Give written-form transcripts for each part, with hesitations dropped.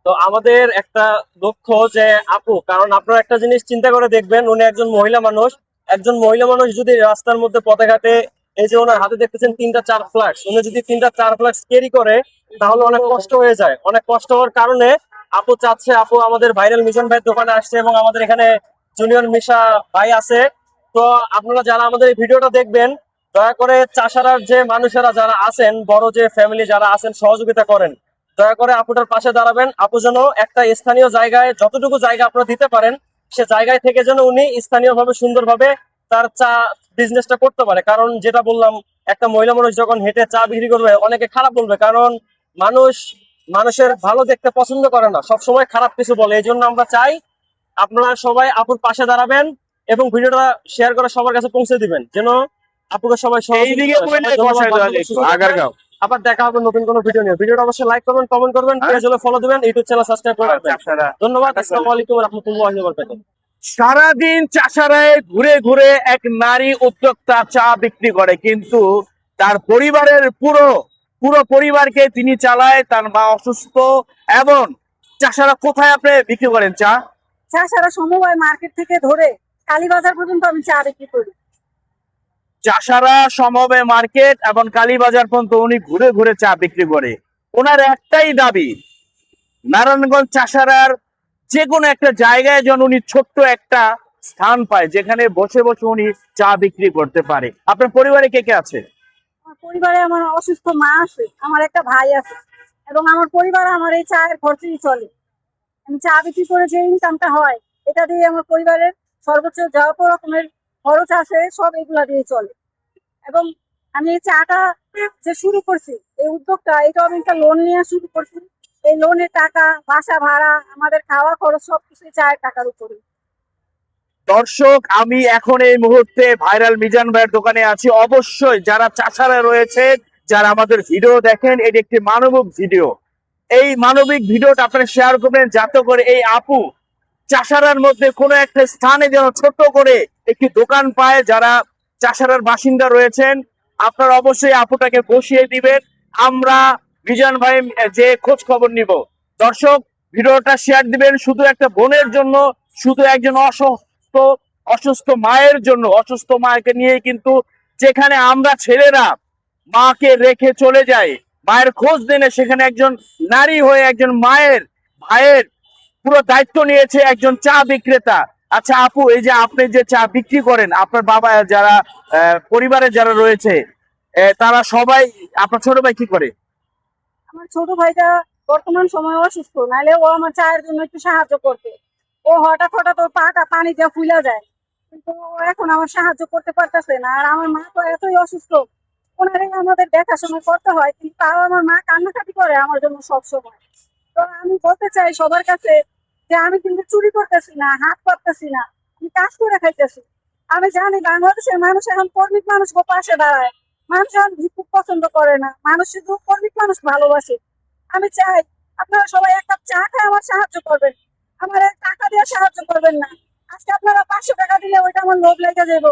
তো আমাদের একটা লক্ষ্য যে আপু, কারণ আপনারা একটা জিনিস চিন্তা করে দেখবেন, উনি একজন মহিলা মানুষ যদি রাস্তার মধ্যে পথে ঘাটে, এই যে ওনার হাতে দেখতেছেন 3টা 4 ফ্লাক্স, উনি যদি 3টা 4 ফ্লাক্স ক্যারি করে তাহলে অনেক কষ্ট হয়ে যায়। অনেক কষ্ট হওয়ার কারণে আপু চাচ্ছে, আপু আমাদের ভাইরাল মিশন ভাই দোকানে আসছে এবং আমাদের এখানে জুনিয়র মিশা ভাই আছে। তো আপনারা যারা আমাদের এই ভিডিওটা দেখবেন, দয়া করে চাষারার যে মানুষেরা যারা আছেন, বড় যে ফ্যামিলি যারা আছেন, সহযোগিতা করেন। দয়া করে আপুটার পাশে দাঁড়াবেন। আপু যেন একটা স্থানীয় জায়গায়, যতটুকু জায়গা আপনারা দিতে পারেন, সে জায়গায় থেকে যেন উনি স্থানীয়ভাবে সুন্দরভাবে তার চা বিজনেসটা করতে পারে। কারণ যেটা বললাম, একটা মহিলা মানুষ যখন হেঁটে চা বিক্রি করবে, অনেকে খারাপ বলবে, কারণ মানুষ মানুষের ভালো দেখতে পছন্দ করে না, সব সময় খারাপ কিছু বলে। এই জন্য আমরা চাই আপনারা সবাই আপুর পাশে দাঁড়াবেন এবং ভিডিওটা শেয়ার করে সবার কাছে পৌঁছে দিবেন, যেন আপুকে সবাই এইদিকে সহযোগিতা করে। কইলে সবাই ধন্যবাদ। বসায় দেওয়া সুস্থ যাইতো, থাকবেন। আগারগাঁও। আবার দেখা হবে নতুন কোনো ভিডিও নিয়ে। ভিডিওটা অবশ্যই লাইক করবেন, কমেন্ট করবেন, পেজ হলে ফলো দিবেন, ইউটিউব চ্যানেল সাবস্ক্রাইব করে রাখবেন। চাষারা ধন্যবাদ। আসসালামু আলাইকুম ওয়া রাহমাতুল্লাহি ওয়া বারাকাতুহু। সারাদিন চাষারায় ঘুরে ঘুরে এক নারী উদ্যোক্তা চা বিক্রি করে, কিন্তু তার পরিবারের পুরো পুরো পরিবারকে তিনি চালায়। তার মা অসুস্থ। এবং চাষারা কোথায় আপনি বিক্রি করেন চা? সারা সমবায় মার্কেট থেকে ধরে কালীবাজার পর্যন্ত আমি চা বিক্রি করি। চাষারা সমবায় মার্কেট এবং কালীবাজার পর্যন্ত উনি ঘুরে ঘুরে চা বিক্রি করে। ওনার একটাই দাবি, নারায়ণগঞ্জ চাষারার যে কোনো একটা জায়গায় যেন উনি ছোট্ট একটা স্থান পায়, যেখানে বসে বসে উনি চা বিক্রি করতে পারে। আপনার পরিবারে কে কে আছে? আমার পরিবারে আমার অসুস্থ মা আছে, আমার একটা ভাই আছে, এবং আমার পরিবার আমার এই চায়ের খরচেই চলে। আমি চা বিক্রি করে যে ইনকামটা হয়, এটা দিয়ে আমার পরিবারের সর্বোচ্চ যত রকমের খরচ আছে সব এগুলা দিয়ে চলে। এবং আমি এই চাটা যে শুরু করছি, এই উদ্যোগটা, এটা আমি একটা লোন নিয়ে শুরু করছি। এই লোনের টাকা, বাসা ভাড়া, আমাদের খাওয়া খরচ সবকিছু চায়ের টাকার উপরে। দর্শক, আমি এখন এই মুহূর্তে ভাইরাল মিজান ভাইয়ের দোকানে আছি। অবশ্যই যারা চাষারা রয়েছে, যারা আমাদের ভিডিও দেখেন, এটি একটি মানবিক ভিডিও। এই মানবিক ভিডিওটা আপনারা শেয়ার করবেন, যাতে করে এই আপু চাষারার মধ্যে কোনো একটা স্থানে যেন ছোট করে একটি দোকান পায়। যারা চাষারার বাসিন্দা রয়েছেন, আপনারা অবশ্যই আপুটাকে বসিয়ে দিবেন। আমরা মিজান ভাই যে খোঁজ খবর নিব। দর্শক, ভিডিওটা শেয়ার দিবেন শুধু একটা বোনের জন্য, শুধু একজন অসুস্থ মায়ের জন্য। অসুস্থ মাকে নিয়ে কিন্তু, যেখানে আমরা ছেলেরা মাকে রেখে চলে যাই, মায়ের খোঁজ দিনে, সেখানে একজন নারী হয়ে একজন মায়ের ভাইয়ের পুরো দায়িত্ব নিয়েছে একজন চা বিক্রেতা। আচ্ছা আপু, এই যে আপনি যে চা বিক্রি করেন, আপনার বাবা যারা পরিবারে যারা রয়েছে, তারা সবাই, আপনার ছোট ভাই কি করে? আমার ছোট ভাইটা বর্তমান সময়ে অসুস্থ, নাহলে ও আমার চায়ের জন্য একটু সাহায্য করতে। ও হঠাৎ হঠাৎ ওর পাটা পানিতে ফুলে যায়, কিন্তু ও এখন আমার সাহায্য করতে পারতেছে না। আর আমার মা তো এতই অসুস্থ, ওনারে আমাদের দেখাশোনা করতে হয়, কিন্তু তাও আমার মা কান্নাকাটি করে আমার জন্য সব সময়। তো আমি বলতে চাই সবার কাছে যে আমি কিন্তু চুরি করতেছি না, হাত পাততেছি না, আমি কাজ করে খাইতেছি। আমি জানি বাংলাদেশের মানুষ এখন কর্মী মানুষ পাশে দাঁড়ায়। মানুষ এখন ভিক্ষুক পছন্দ করে না, মানুষ শুধু কর্মী মানুষ ভালোবাসে। আমি চাই আপনারা সবাই এক কাপ চা খায় আমার সাহায্য করবেন, আমার টাকা দিয়ে সাহায্য করবেন না। আজকে আপনারা 500 টাকা দিলে ওইটা আমার লোভ লেগে যাব,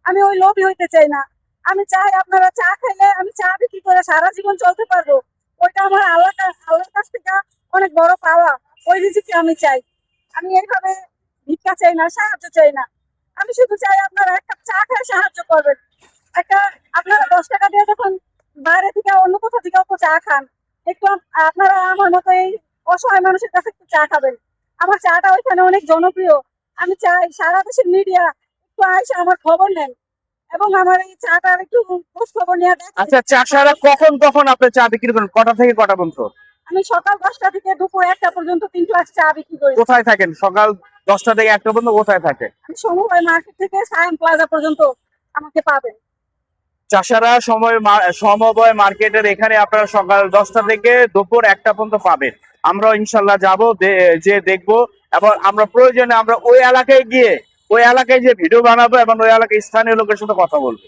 আমি ওই লোভী হইতে চাই না। আমি চাই আপনারা চা খাইলে আমি চা বিক্রি করে সারা জীবন চলতে পারবো, ওইটা আমার আল্লাহর কাছ থেকে অনেক বড় পাওয়া। ওই রিজিকে আমি চাই। আমি এইভাবে ভিক্ষা চাই না, সাহায্য চাই না। আমি শুধু চাই আপনারা এক কাপ চা খায় সাহায্য করবেন। একটা আপনারা 10 টাকা দিয়ে যখন বাইরে থেকে অন্য কোথাও থেকে তো চা খান, একটু আপনারা আমার মতো এই অসহায় মানুষের কাছে একটু চা খাবেন। আমার চাটা ওইখানে অনেক জনপ্রিয়। আমি চাই সারা দেশের মিডিয়া একটু আইসা আমার খবর নেন এবং আমার এই চাটার একটু খোঁজ খবর নিয়ে দেখেন। আচ্ছা, চাষারা কখন কখন আপনি চা বিক্রি করেন, কটা থেকে কটা পর্যন্ত? আমি সকাল 10টা থেকে দুপুর 1টা পর্যন্ত 3 গ্লাস চা বিক্রি করি। কোথায় থাকেন? সকাল 10টা থেকে 1টা পর্যন্ত কোথায় থাকে? আমি সমবায় মার্কেট থেকে সায়েন্স প্লাজা পর্যন্ত আমাকে পাবেন। চাষারা সমবায় মার্কেটের এখানে আপনারা সকাল 10টা থেকে দুপুর 1টা পর্যন্ত পাবেন। আমরা ইনশাল্লাহ যাব, যে দেখবো, এবং আমরা প্রয়োজনে আমরা ওই এলাকায় গিয়ে, ওই এলাকায় যে ভিডিও বানাবো এবং ওই এলাকায় স্থানীয় লোকের সাথে কথা বলবো।